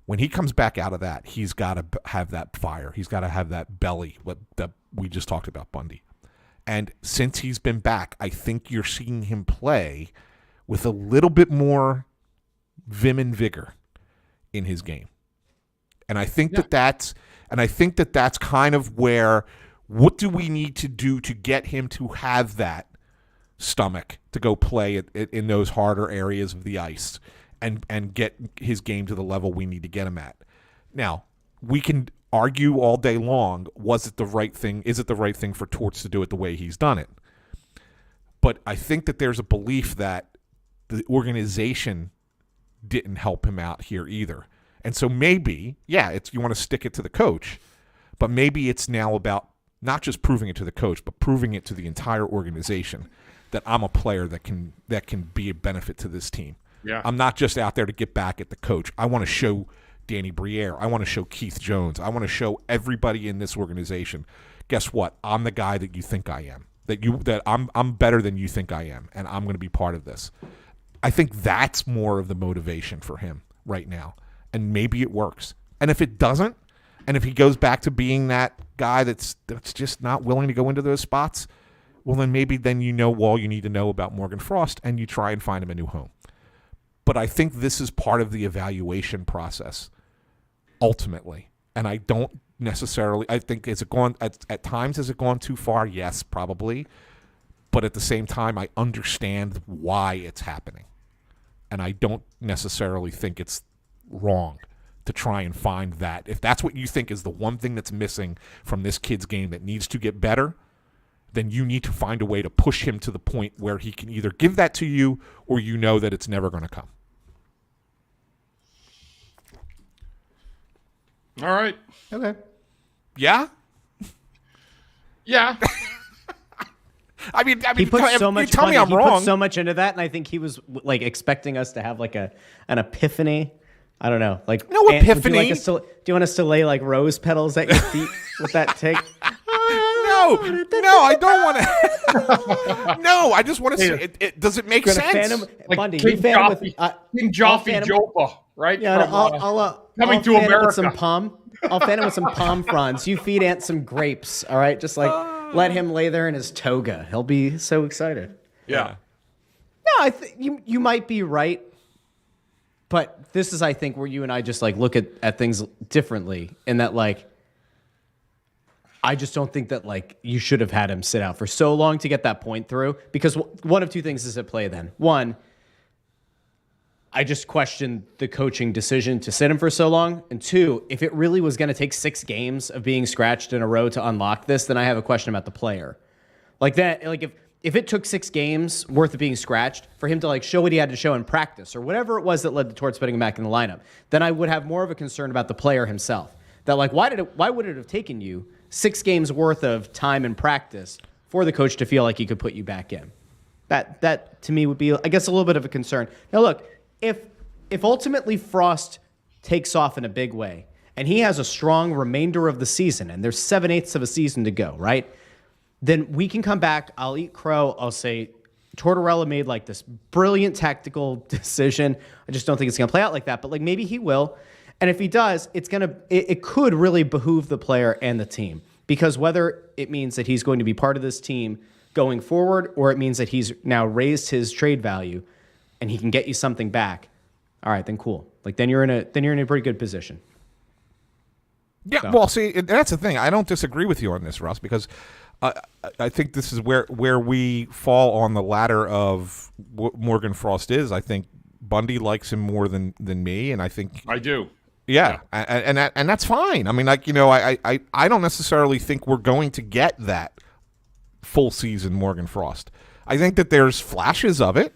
When he comes back out of that, he's got to have that fire. He's got to have that belly that we just talked about, Bundy. And since he's been back, I think you're seeing him play with a little bit more vim and vigor in his game. And I think that's kind of where, what do we need to do to get him to have that stomach to go play in those harder areas of the ice and get his game to the level we need to get him at. Now, we can argue all day long, was it the right thing? Is it the right thing for Torts to do it the way he's done it? But I think that there's a belief that the organization didn't help him out here either. And so maybe, you want to stick it to the coach, but maybe it's now about not just proving it to the coach, but proving it to the entire organization that I'm a player that can be a benefit to this team. Yeah. I'm not just out there to get back at the coach. I want to show Danny Briere. I want to show Keith Jones. I want to show everybody in this organization, guess what? I'm the guy that you think I am. That I'm better than you think I am, and I'm going to be part of this. I think that's more of the motivation for him right now. And maybe it works. And if it doesn't, and if he goes back to being that guy that's just not willing to go into those spots, well, then maybe you know all you need to know about Morgan Frost and you try and find him a new home. But I think this is part of the evaluation process, ultimately. And I don't necessarily, I think, at times has it gone too far? Yes, probably. But at the same time, I understand why it's happening. And I don't necessarily think it's wrong to try and find that. If that's what you think is the one thing that's missing from this kid's game that needs to get better, then you need to find a way to push him to the point where he can either give that to you or you know that it's never going to come. All right. Okay. Yeah? Yeah. I mean, He put so much. tell me I'm he wrong. put so much into that, and I think he was like expecting us to have like an epiphany. I don't know, like No epiphany. Do you want us to lay like rose petals at your feet with that take? No, I don't want to. No, I just want to see. Does it make sense? Fan him, Like Bundy, King you fan him with King Joffrey Jopa, right? Yeah, From, Coming I'll to fan him America. with some palm. I'll fan him with some palm fronds. You feed Ant some grapes, all right? Just like let him lay there in his toga. He'll be so excited. Yeah. No, I think you might be right, but this is, I think, where you and I just like look at things differently. In that, like, I just don't think that like you should have had him sit out for so long to get that point through. Because one of two things is at play. Then one, I just questioned the coaching decision to sit him for so long. And two, if it really was going to take 6 games of being scratched in a row to unlock this, then I have a question about the player. Like that, like if it took 6 games worth of being scratched for him to like show what he had to show in practice or whatever it was that led towards putting him back in the lineup, then I would have more of a concern about the player himself. That like, why would it have taken you 6 games worth of time in practice for the coach to feel like he could put you back in? That to me would be, I guess, a little bit of a concern. Now look, if ultimately Frost takes off in a big way and he has a strong remainder of the season and there's 7/8 of a season to go, right? Then we can come back. I'll eat crow. I'll say Tortorella made like this brilliant tactical decision. I just don't think it's going to play out like that, but like maybe he will. And if he does, it could really behoove the player and the team, because whether it means that he's going to be part of this team going forward or it means that he's now raised his trade value and he can get you something back, all right, then cool. Like then you're in a pretty good position. Yeah, So. well, see, that's the thing. I don't disagree with you on this, Russ, because I think this is where we fall on the ladder of what Morgan Frost is. I think Bundy likes him more than me, and I think I do. Yeah, and that's fine. I mean, like, you know, I don't necessarily think we're going to get that full season Morgan Frost. I think that there's flashes of it.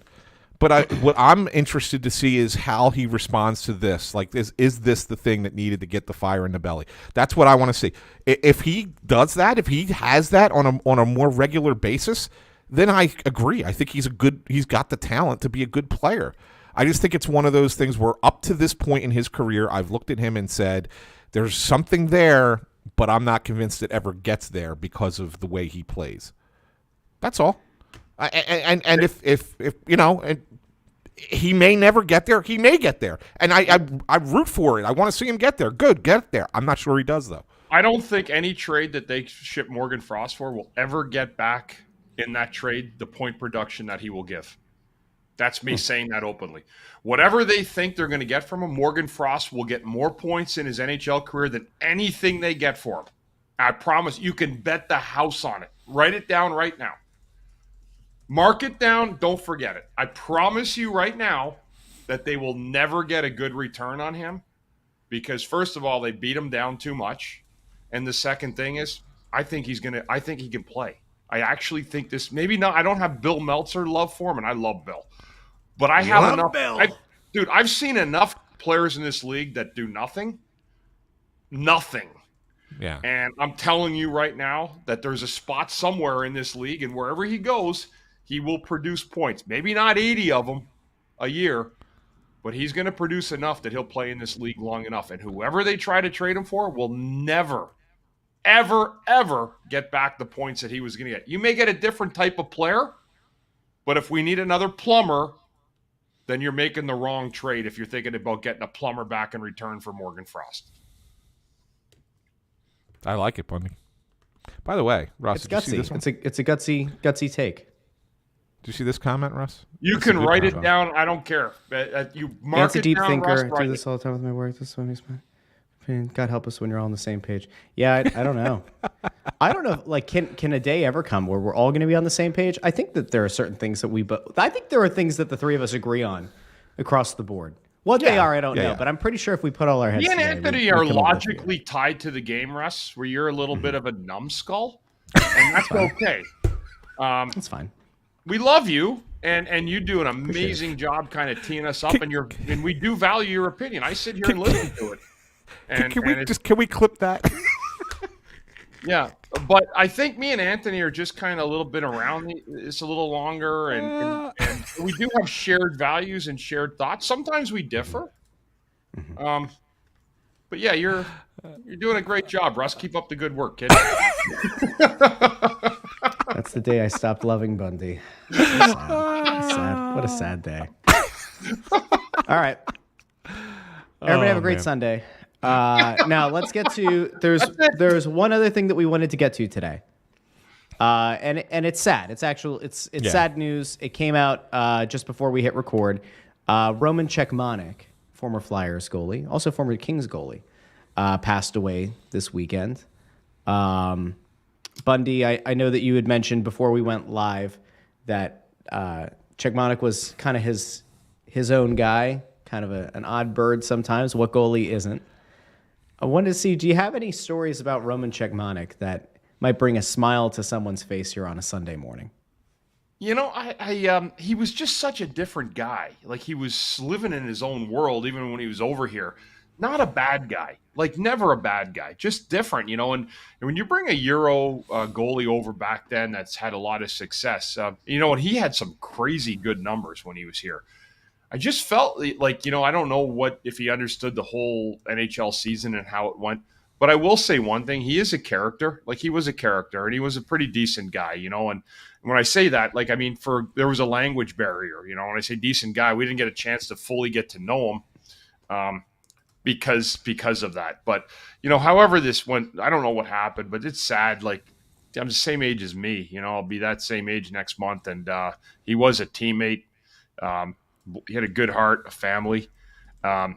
But what I'm interested to see is how he responds to this. Like, is this the thing that needed to get the fire in the belly? That's what I want to see. If he does that, if he has that on a more regular basis, then I agree. I think he's got the talent to be a good player. I just think it's one of those things where up to this point in his career, I've looked at him and said, there's something there, but I'm not convinced it ever gets there because of the way he plays. That's all. And if you know, he may never get there. He may get there, and I root for it. I want to see him get there. Good, get there. I'm not sure he does though. I don't think any trade that they ship Morgan Frost for will ever get back in that trade the point production that he will give. That's me saying that openly. Whatever they think they're going to get from him, Morgan Frost will get more points in his NHL career than anything they get for him. I promise. You can bet the house on it. Write it down right now. Mark it down. Don't forget it. I promise you right now that they will never get a good return on him because, first of all, they beat him down too much. And the second thing is, I think he can play. I actually think this, maybe not. I don't have Bill Meltzer love for him, and I love Bill. But I have enough. Dude, I've seen enough players in this league that do nothing. Nothing. Yeah. And I'm telling you right now that there's a spot somewhere in this league, and wherever he goes, he will produce points. Maybe not 80 of them a year, but he's going to produce enough that he'll play in this league long enough. And whoever they try to trade him for will never, ever, ever get back the points that he was going to get. You may get a different type of player, but if we need another plumber, then you're making the wrong trade if you're thinking about getting a plumber back in return for Morgan Frost. I like it, Bundy. By the way, Russ, It's did you see this gutsy. one? It's a gutsy take. Did you see this comment, Russ? You That's a can good write it comment. down. I don't care. You mark Dan's a it deep down, thinker. Russ, I do write this it. all the time with my work. This one is my opinion. God help us when you're all on the same page. Yeah, I don't know. I don't know. Like, can a day ever come where we're all going to be on the same page? I think that there are certain things that I think there are things that the three of us agree on across the board. What they are, I don't know. But I'm pretty sure if we put all our heads Me and together, Anthony we are come up with a few. logically tied to the game, Russ, where you're a little bit of a numbskull, and that's okay. That's fine. We love you, and you do an amazing job kind of teeing us up, and we do value your opinion. I sit here and listen to it. And, Can we clip that? Yeah, but I think me and Anthony are just kind of a little bit around this a little longer, and we do have shared values and shared thoughts. Sometimes we differ, but yeah, you're doing a great job, Russ. Keep up the good work, kid. That's the day I stopped loving Bundy. What a sad day. All right. Everybody have a great Sunday. Now let's get to there's one other thing that we wanted to get to today. And it's sad. It's sad news. It came out just before we hit record. Roman Czechmonik, former Flyers goalie, also former Kings goalie, passed away this weekend. Bundy, I know that you had mentioned before we went live that Czechmonik was kind of his own guy, kind of an odd bird sometimes. What goalie isn't? I wanted to see, do you have any stories about Roman Czechmonik that might bring a smile to someone's face here on a Sunday morning? You know, he was just such a different guy. Like, he was living in his own world, even when he was over here. Not a bad guy, like never a bad guy, just different, you know. And when you bring a Euro goalie over back then that's had a lot of success, you know, and he had some crazy good numbers when he was here. I just felt like, you know, I don't know if he understood the whole NHL season and how it went, but I will say one thing: he is a character. Like, he was a character, and he was a pretty decent guy, you know. And when I say that, like, I mean, there was a language barrier, you know. When I say decent guy, we didn't get a chance to fully get to know him. Because of that. But, you know, however this went, I don't know what happened, but it's sad. Like, I'm the same age as me, you know, I'll be that same age next month. And he was a teammate. He had a good heart, a family.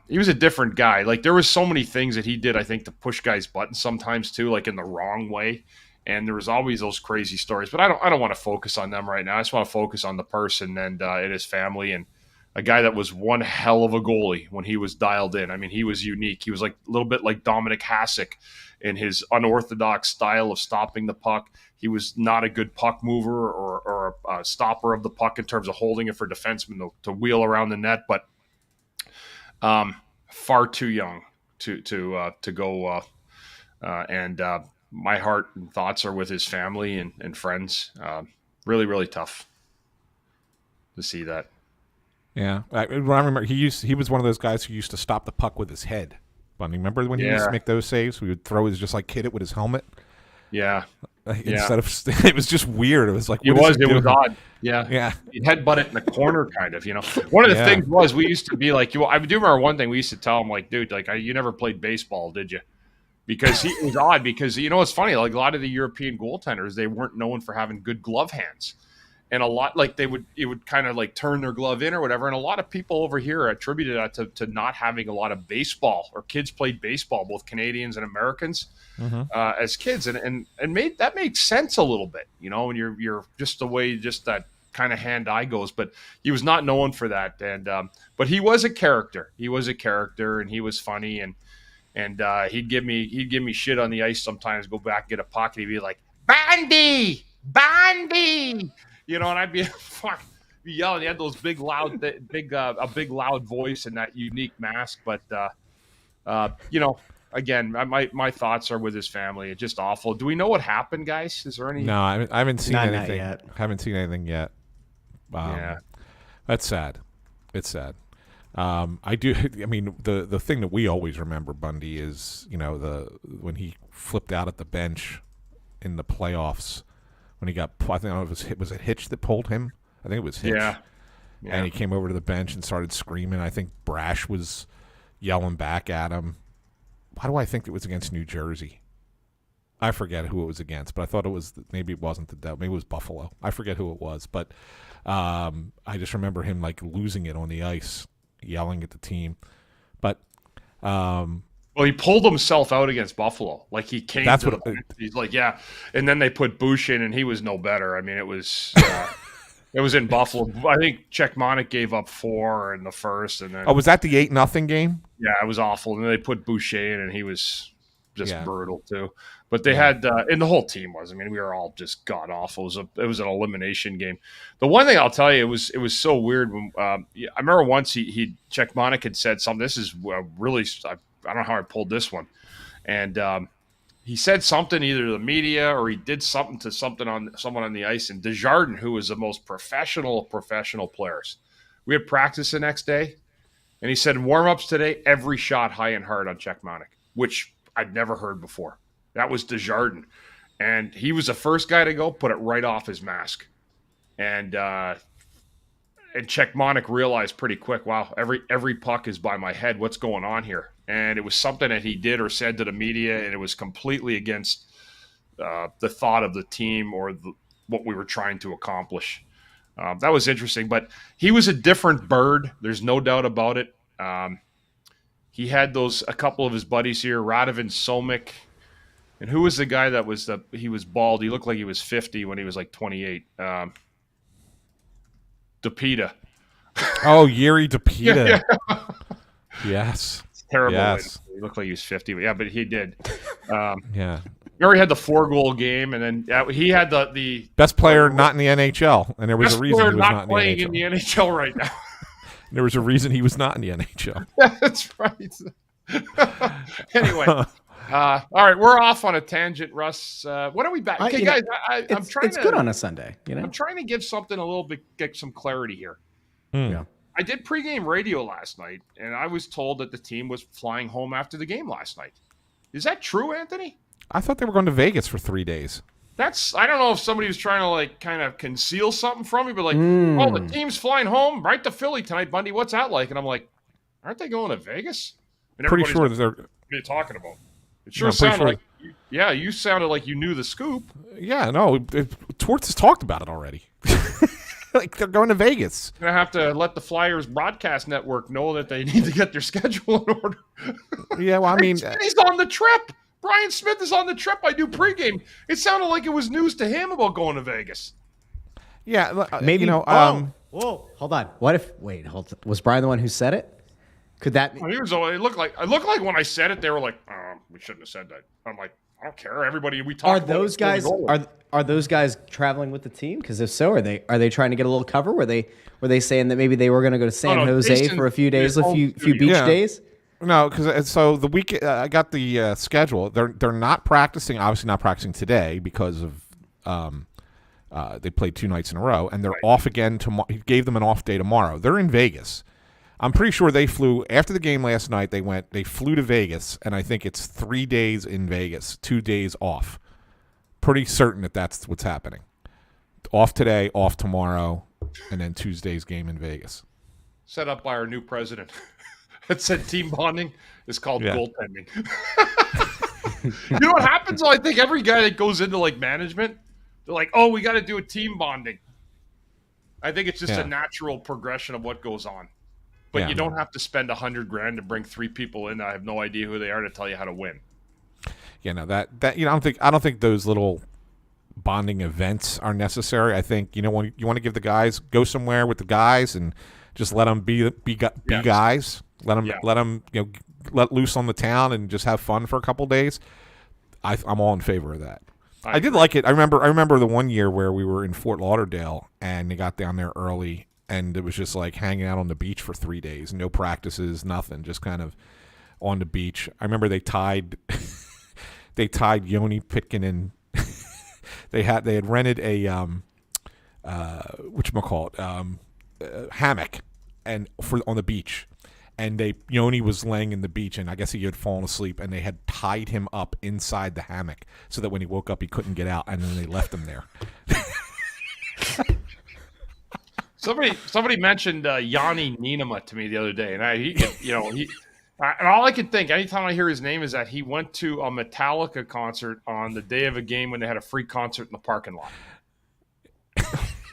He was a different guy. Like, there was so many things that he did, I think, to push guys' buttons sometimes too, like in the wrong way. And there was always those crazy stories, but I don't want to focus on them right now. I just want to focus on the person and his family, and a guy that was one hell of a goalie when he was dialed in. I mean, he was unique. He was like a little bit like Dominic Hasek in his unorthodox style of stopping the puck. He was not a good puck mover or a stopper of the puck in terms of holding it for defensemen to wheel around the net, but far too young to go. And my heart and thoughts are with his family and friends. Really, really tough to see that. Yeah, I remember he was one of those guys who used to stop the puck with his head. Bundy, remember when he used to make those saves? We would throw his, just like hit it with his helmet. Yeah. Instead of, it was just weird. It was like, it was odd. Yeah. Yeah. He'd headbutt it in the corner, kind of, you know. One of the things was, we used to be like, I do remember one thing we used to tell him, like, dude, like, you never played baseball, did you? Because it was odd, because, you know, it's funny, like, a lot of the European goaltenders, they weren't known for having good glove hands. And a lot, like, it would kind of like turn their glove in or whatever. And a lot of people over here attributed that to not having a lot of baseball, or kids played baseball, both Canadians and Americans, as kids. And that makes sense a little bit, you know, and you're just the way, just that kind of hand-eye goes. But he was not known for that. And, but he was a character. He was a character, and he was funny. And he'd give me shit on the ice sometimes, go back and get a puck, and he'd be like, Bundy! You know, and I'd be yelling. He had those big loud voice and that unique mask. But you know, again, my thoughts are with his family. It's just awful. Do we know what happened, guys? Is there any? No, I haven't seen anything yet. Haven't seen anything yet. Yeah, that's sad. It's sad. I do. I mean, the thing that we always remember Bundy is, you know, when he flipped out at the bench in the playoffs. When he got, I think was it Hitch that pulled him? I think it was Hitch. Yeah. And he came over to the bench and started screaming. I think Brash was yelling back at him. Why do I think it was against New Jersey? I forget who it was against, but I thought maybe it wasn't the Devils. Maybe it was Buffalo. I forget who it was, but I just remember him like losing it on the ice, yelling at the team. But well, he pulled himself out against Buffalo. Like he came. He's like, yeah, and then they put Bush in, and he was no better. I mean, it was. It was in Buffalo. I think Czechmonik gave up 4 in the first, and then was that the 8-0 game? Yeah, it was awful. And then they put Boucher in, and he was just brutal too. But they had, and the whole team was. I mean, we were all just god awful. It was an elimination game. The one thing I'll tell you, it was so weird. When I remember once Czechmonik had said something. This is really, I don't know how I pulled this one, and he said something either to the media or he did something to someone on the ice. And Desjardins, who was the most professional players, we had practice the next day, and he said in warm-ups today, every shot high and hard on Czechmonik, which I'd never heard before. That was Desjardins, and he was the first guy to go, put it right off his mask, and Czechmonik realized pretty quick, wow, every puck is by my head. What's going on here? And it was something that he did or said to the media, and it was completely against the thought of the team or what we were trying to accomplish. That was interesting, but he was a different bird. There's no doubt about it. He had a couple of his buddies here, Radovan Somik, and who was the guy that he was bald? He looked like he was 50 when he was like 28. DePita. Oh, Yuri DePita. Yeah. Yes. Terrible. Yes. He looked like he was 50, but he did. Yeah. He already had the 4-goal game, and then he had the best player not in the NHL, and there was a reason he was not playing in the NHL right now. There was a reason he was not in the NHL. That's right. Anyway, all right, we're off on a tangent, Russ. What are we back? Okay, guys, I'm trying. It's good on a Sunday. I'm trying to give something a little bit, get some clarity here. Yeah. I did pregame radio last night, and I was told that the team was flying home after the game last night. Is that true, Anthony? I thought they were going to Vegas for 3 days. I don't know if somebody was trying to like kind of conceal something from me, but like, oh, the team's flying home right to Philly tonight, Bundy. What's that like? And I'm like, aren't they going to Vegas? And pretty sure like, they're. What are you talking about? It sure sounded like, you sounded like you knew the scoop. Yeah, no, Torts has talked about it already. Like they're going to Vegas. Gonna have to let the Flyers broadcast network know that they need to get their schedule in order. Yeah, well, I mean, he's on the trip. Brian Smith is on the trip. I do pregame. It sounded like it was news to him about going to Vegas. Yeah, maybe. Whoa, hold on. Was Brian the one who said it? Could that be? It looked like when I said it, they were like, we shouldn't have said that. I'm like, I don't care. Everybody, we talk. Are those guys traveling with the team? Because if so, are they trying to get a little cover? Were they saying that maybe they were going to go to San Jose Jason, for a few days, a few beach days? No, because so the week I got the schedule. They're not practicing. Obviously, not practicing today because of they played 2 nights in a row, and they're off again tomorrow. He gave them an off day tomorrow. They're in Vegas. I'm pretty sure they flew after the game last night. They flew to Vegas, and I think it's 3 days in Vegas, 2 days off. Pretty certain that that's what's happening. Off today, off tomorrow, and then Tuesday's game in Vegas. Set up by our new president. It said team bonding is called goaltending. You know what happens? I think every guy that goes into like management, they're like, "Oh, we got to do a team bonding." I think it's just a natural progression of what goes on. But you don't have to spend $100,000 to bring 3 people in. I have no idea who they are to tell you how to win. Yeah, no, that I don't think those little bonding events are necessary. I think when you want to give the guys go somewhere with the guys and just let them be guys. Let them let loose on the town and just have fun for a couple days. I'm all in favor of that. I did like it. I remember the one year where we were in Fort Lauderdale and they got down there early. And it was just like hanging out on the beach for 3 days, no practices, nothing, just kind of on the beach. I remember they tied Yoni Pitkin in. They had rented a hammock and on the beach, and Yoni was laying in the beach, and I guess he had fallen asleep, and they had tied him up inside the hammock so that when he woke up he couldn't get out, and then they left him there. Somebody mentioned Yanni Niinema to me the other day, and And all I can think, anytime I hear his name, is that he went to a Metallica concert on the day of a game when they had a free concert in the parking lot.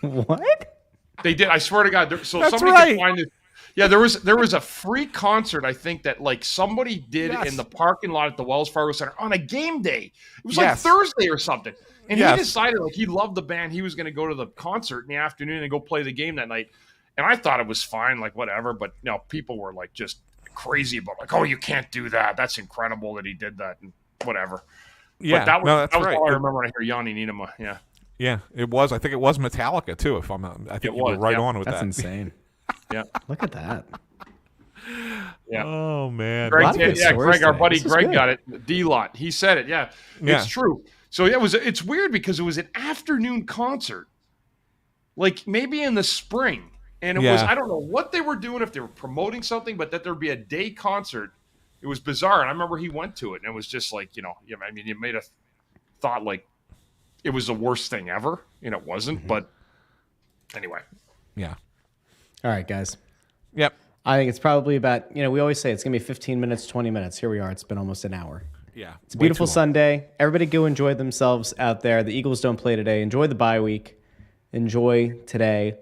What? They did. I swear to God. That's Somebody right. can find it. Yeah, there was a free concert, I think, that like somebody did in the parking lot at the Wells Fargo Center on a game day. It was like Thursday or something. And he decided like he loved the band. He was going to go to the concert in the afternoon and go play the game that night. And I thought it was fine, like whatever. But people were like just crazy about like, oh, you can't do that. That's incredible that he did that and whatever. Yeah, but that was right. all I remember when I hear Yanni Nienema. Yeah. Yeah, it was. I think it was Metallica too. If I'm not, I think you were right on with That's that. insane. Yeah. Look at that. Yeah. Oh man. Greg, Greg, our buddy Greg good. got it. D-Lot. He said it. Yeah. It's true. So it's weird because it was an afternoon concert, like maybe in the spring. And it was, I don't know what they were doing, if they were promoting something, but that there'd be a day concert. It was bizarre. And I remember he went to it and it was just like, you made a thought like it was the worst thing ever. And it wasn't, but anyway. Yeah. All right, guys. Yep. I think it's probably about, we always say it's going to be 15 minutes, 20 minutes. Here we are. It's been almost an hour. Yeah. It's a beautiful Sunday. Everybody go enjoy themselves out there. The Eagles don't play today. Enjoy the bye week. Enjoy today.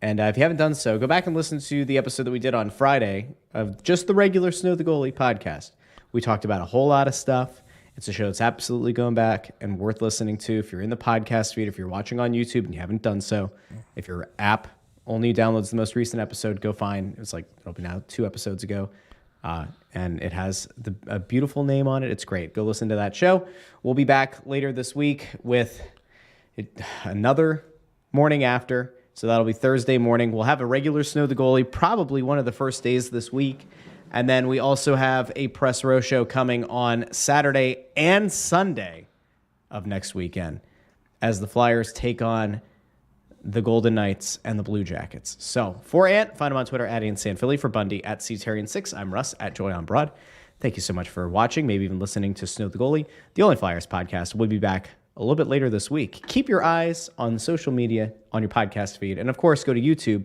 And if you haven't done so, go back and listen to the episode that we did on Friday of just the regular Snow the Goalie podcast. We talked about a whole lot of stuff. It's a show that's absolutely going back and worth listening to. If you're in the podcast feed, if you're watching on YouTube and you haven't done so, if your app only downloads the most recent episode, go find. It'll be now 2 episodes ago. And it has a beautiful name on it. It's great. Go listen to that show. We'll be back later this week with another morning after. So that'll be Thursday morning. We'll have a regular Snow the Goalie, probably one of the first days this week. And then we also have a press row show coming on Saturday and Sunday of next weekend as the Flyers take on the Golden Knights and the Blue Jackets. So for Ant, find him on Twitter at SanFilippo. For Bundy at Therien6. I'm Russ at Joy on Broad. Thank you so much for watching, maybe even listening to Snow the Goalie, the Only Flyers podcast. We'll be back a little bit later this week. Keep your eyes on social media, on your podcast feed, and of course, go to YouTube,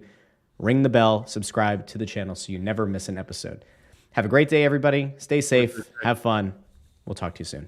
ring the bell, subscribe to the channel so you never miss an episode. Have a great day, everybody. Stay safe. Have fun. We'll talk to you soon.